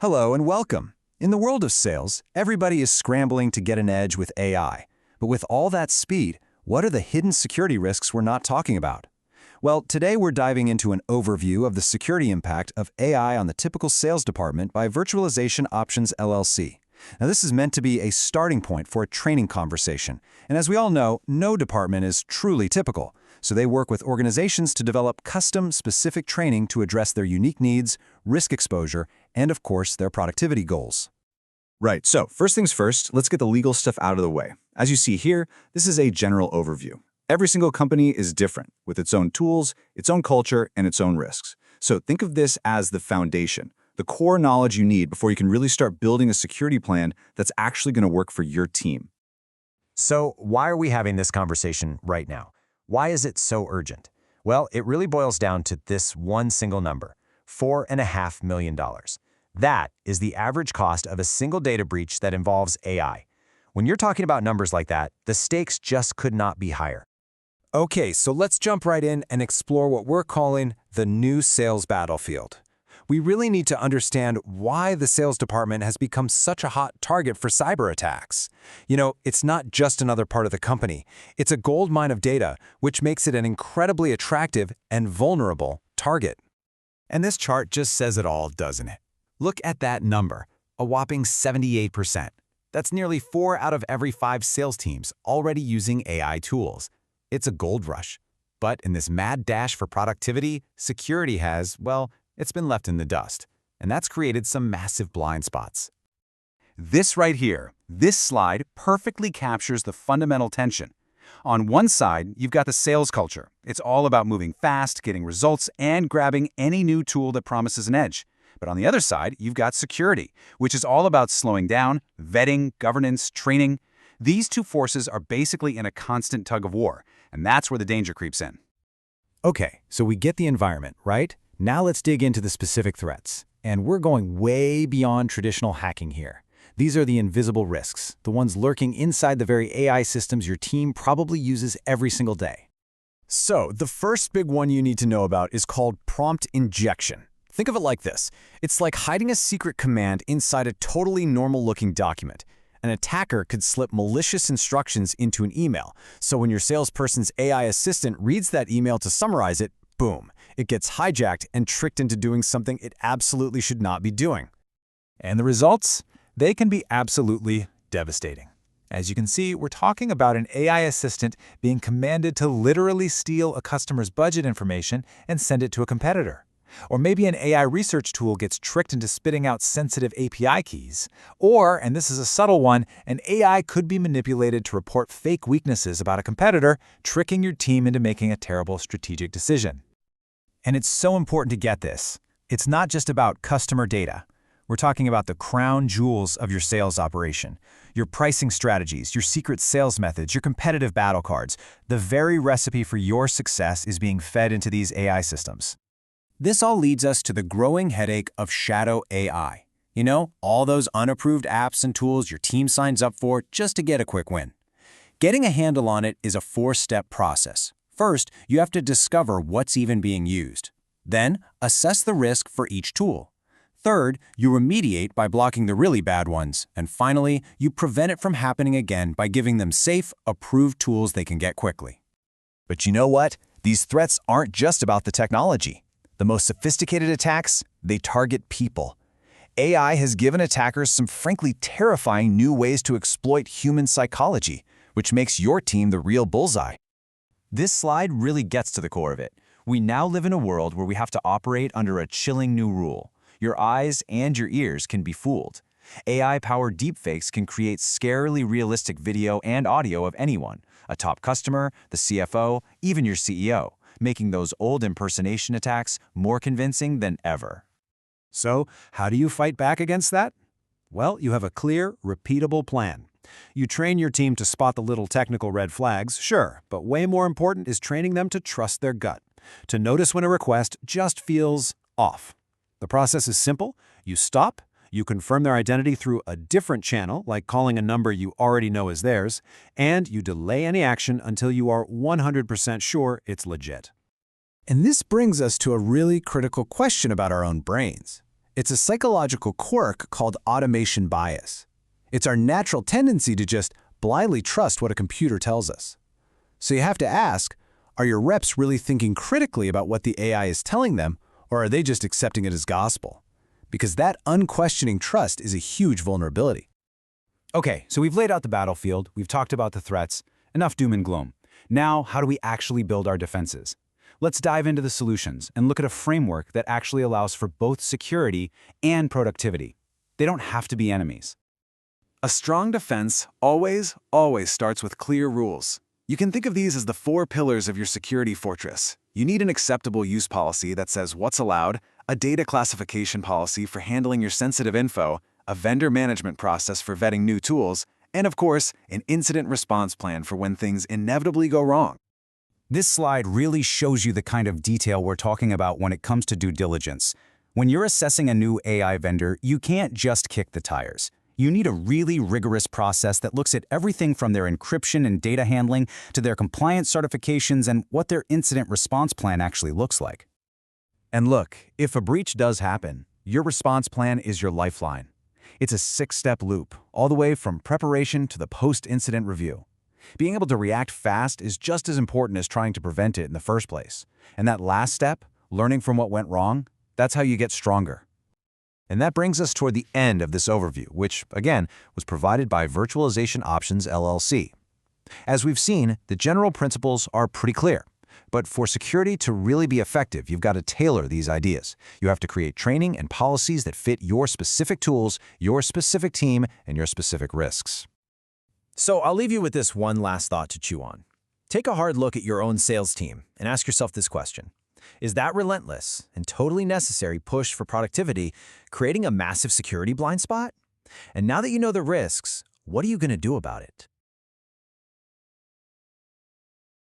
Hello and welcome. In the world of sales, everybody is scrambling to get an edge with AI. But with all that speed, what are the hidden security risks we're not talking about? Well, today we're diving into an overview of the security impact of AI on the typical sales department by Virtualization Options LLC. Now, this is meant to be a starting point for a training conversation. And as we all know, no department is truly typical. So they work with organizations to develop custom, specific training to address their unique needs, risk exposure, and of course, their productivity goals. Right, so first things first, let's get the legal stuff out of the way. As you see here, this is a general overview. Every single company is different, with its own tools, its own culture, and its own risks. So think of this as the foundation, the core knowledge you need before you can really start building a security plan that's actually going to work for your team. So why are we having this conversation right now? Why is it so urgent? Well, it really boils down to this one single number, $4.5 million. That is the average cost of a single data breach that involves AI. When you're talking about numbers like that, the stakes just could not be higher. Okay, so let's jump right in and explore what we're calling the new sales battlefield. We really need to understand why the sales department has become such a hot target for cyber attacks. You know, it's not just another part of the company. It's a goldmine of data, which makes it an incredibly attractive and vulnerable target. And this chart just says it all, doesn't it? Look at that number, a whopping 78%. That's nearly 4 out of every 5 sales teams already using AI tools. It's a gold rush. But in this mad dash for productivity, security has, well, it's been left in the dust. And that's created some massive blind spots. This right here, this slide perfectly captures the fundamental tension. On one side, you've got the sales culture. It's all about moving fast, getting results, and grabbing any new tool that promises an edge. But on the other side, you've got security, which is all about slowing down, vetting, governance, training. These two forces are basically in a constant tug of war, and that's where the danger creeps in. Okay, so we get the environment, right? Now let's dig into the specific threats. And we're going way beyond traditional hacking here. These are the invisible risks, the ones lurking inside the very AI systems your team probably uses every single day. So, the first big one you need to know about is called prompt injection. Think of it like this. It's like hiding a secret command inside a totally normal-looking document. An attacker could slip malicious instructions into an email, so when your salesperson's AI assistant reads that email to summarize it, boom, it gets hijacked and tricked into doing something it absolutely should not be doing. And the results? They can be absolutely devastating. As you can see, we're talking about an AI assistant being commanded to literally steal a customer's budget information and send it to a competitor. Or maybe an AI research tool gets tricked into spitting out sensitive API keys. Or, and this is a subtle one, an AI could be manipulated to report fake weaknesses about a competitor, tricking your team into making a terrible strategic decision. And it's so important to get this. It's not just about customer data. We're talking about the crown jewels of your sales operation, your pricing strategies, your secret sales methods, your competitive battle cards. The very recipe for your success is being fed into these AI systems. This all leads us to the growing headache of shadow AI. You know, all those unapproved apps and tools your team signs up for just to get a quick win. Getting a handle on it is a 4-step process. First, you have to discover what's even being used. Then, assess the risk for each tool. Third, you remediate by blocking the really bad ones. And finally, you prevent it from happening again by giving them safe, approved tools they can get quickly. But you know what? These threats aren't just about the technology. The most sophisticated attacks, they target people. AI has given attackers some frankly terrifying new ways to exploit human psychology, which makes your team the real bullseye. This slide really gets to the core of it. We now live in a world where we have to operate under a chilling new rule. Your eyes and your ears can be fooled. AI-powered deepfakes can create scarily realistic video and audio of anyone, a top customer, the CFO, even your CEO, making those old impersonation attacks more convincing than ever. So, how do you fight back against that? Well, you have a clear, repeatable plan. You train your team to spot the little technical red flags, sure, but way more important is training them to trust their gut, to notice when a request just feels off. The process is simple. You stop, you confirm their identity through a different channel, like calling a number you already know is theirs, and you delay any action until you are 100% sure it's legit. And this brings us to a really critical question about our own brains. It's a psychological quirk called automation bias. It's our natural tendency to just blindly trust what a computer tells us. So you have to ask, are your reps really thinking critically about what the AI is telling them, or are they just accepting it as gospel? Because that unquestioning trust is a huge vulnerability. Okay, so we've laid out the battlefield, we've talked about the threats, enough doom and gloom. Now, how do we actually build our defenses? Let's dive into the solutions and look at a framework that actually allows for both security and productivity. They don't have to be enemies. A strong defense always starts with clear rules. You can think of these as the 4 pillars of your security fortress. You need an acceptable use policy that says what's allowed, a data classification policy for handling your sensitive info, a vendor management process for vetting new tools, and of course, an incident response plan for when things inevitably go wrong. This slide really shows you the kind of detail we're talking about when it comes to due diligence. When you're assessing a new AI vendor, you can't just kick the tires. You need a really rigorous process that looks at everything from their encryption and data handling to their compliance certifications and what their incident response plan actually looks like. And look, if a breach does happen, your response plan is your lifeline. It's a 6-step loop, all the way from preparation to the post-incident review. Being able to react fast is just as important as trying to prevent it in the first place. And that last step, learning from what went wrong, that's how you get stronger. And that brings us toward the end of this overview, which, again, was provided by Virtualization Options LLC. As we've seen, the general principles are pretty clear. But for security to really be effective, you've got to tailor these ideas. You have to create training and policies that fit your specific tools, your specific team, and your specific risks. So I'll leave you with this one last thought to chew on. Take a hard look at your own sales team and ask yourself this question. Is that relentless and totally necessary push for productivity creating a massive security blind spot? And now that you know the risks, what are you going to do about it?